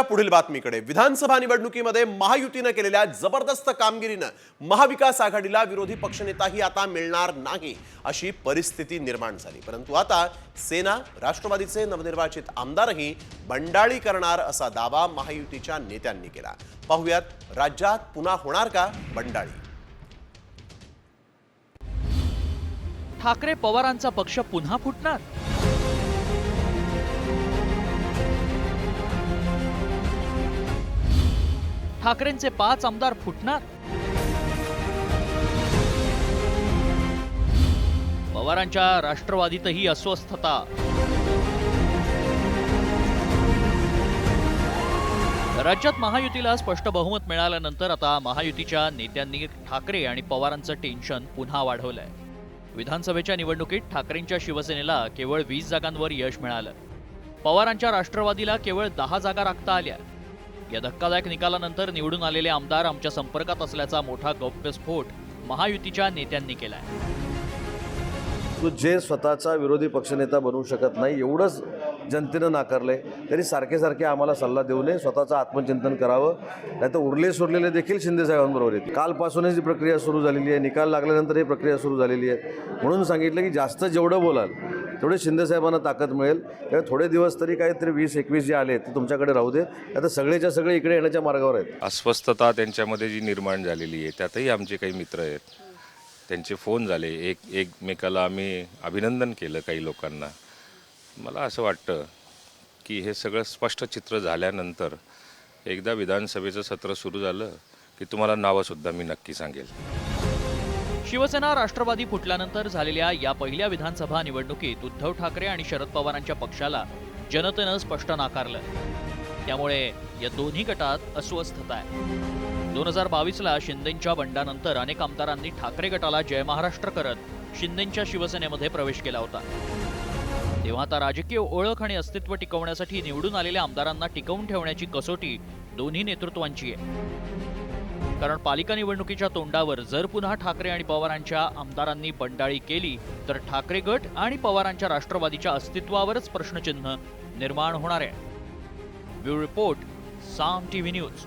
पुढील बातमीकडे। विधानसभा निवडणुकीमध्ये महायुतीने केलेल्या जबरदस्त कामगिरीने महाविकास आघाडीला विरोधी पक्षनेताही आता मिळणार नाही अशी परिस्थिती निर्माण झाली। परंतु आता सेना राष्ट्रवादीचे नवनिर्वाचित आमदारही बंडाळी करणार असा दावा महायुतीच्या नेत्यांनी केला। पाहुयात राज्यात पुन्हा होणार का बंडाळी। ठाकरे पवारांचा पक्ष पुन्हा फुटणार? ठाकरेंचे 5 आमदार फुटणार? पवारांच्या राष्ट्रवादीतही अस्वस्थता। राज्यात महायुतीला स्पष्ट बहुमत मिळाल्यानंतर आता महायुतीच्या नेत्यांनी ठाकरे आणि पवारांचं टेन्शन पुन्हा वाढवलंय। विधानसभेच्या निवडणुकीत ठाकरेंच्या शिवसेनेला केवळ 20 जागांवर यश मिळालं। पवारांच्या राष्ट्रवादीला केवळ 10 जागा राखता आल्या। या धक्कादायक निकालानंतर निवडून आलेले आमदार आमच्या संपर्कात असल्याचा मोठा गौप्यस्फोट महायुतीच्या नेत्यांनी केलाय। तो जे स्वतःचा विरोधी पक्षनेता बनवू शकत नाही एवढंच जनतेनं नाकारलंय। तरी सारखे सारखे आम्हाला सल्ला देऊ नये, स्वतःचं आत्मचिंतन करावं, नाही तर उरले सुरलेले देखील शिंदे साहेबांबरोबर आहेत। कालपासूनच ही प्रक्रिया सुरू झालेली आहे, निकाल लागल्यानंतर ही प्रक्रिया सुरू झालेली आहे। म्हणून सांगितलं की जास्त जेवढं बोलाल तेवढे शिंदे साहेबांना ताकद मिळेल। त्यामुळे थोडे दिवस तरी काहीतरी 20-21 जे आले ते तुमच्याकडे राहू दे, आता सगळेच्या सगळे इकडे येण्याच्या मार्गावर आहेत। अस्वस्थता त्यांच्यामध्ये जी निर्माण झालेली आहे त्यातही आमचे काही मित्र आहेत, त्यांचे फोन झाले, एकमेकाला आम्ही अभिनंदन केलं काही लोकांना। मला असं वाटतं की हे सगळं स्पष्ट चित्र झाल्यानंतर एकदा विधानसभेचं सत्र सुरू झालं की तुम्हाला नावंसुद्धा मी नक्की सांगेल। शिवसेना राष्ट्रवादी फुटल्यानंतर झालेल्या या पहिल्या विधानसभा निवडणुकीत उद्धव ठाकरे आणि शरद पवारांच्या पक्षाला जनतेनं स्पष्ट नाकारलं। त्यामुळे या दोन्ही गटात अस्वस्थता आहे। 2022ला शिंदेंच्या बंडानंतर अनेक आमदारांनी ठाकरे गटाला जय महाराष्ट्र करत शिंदेंच्या शिवसेनेमध्ये प्रवेश केला होता। तेव्हा आता राजकीय ओळख आणि अस्तित्व टिकवण्यासाठी निवडून आलेल्या आमदारांना टिकवून ठेवण्याची कसोटी दोन्ही नेतृत्वांची आहे। कारण पालिका निवडणुकीच्या तोंडावर जर पुन्हा ठाकरे आणि पवारांच्या आमदारांनी बंडाळी केली तर ठाकरे गट आणि पवारांच्या राष्ट्रवादीच्या अस्तित्वावरच प्रश्नचिन्ह निर्माण होणार आहे। ब्युरो रिपोर्ट, साम टीव्ही न्यूज।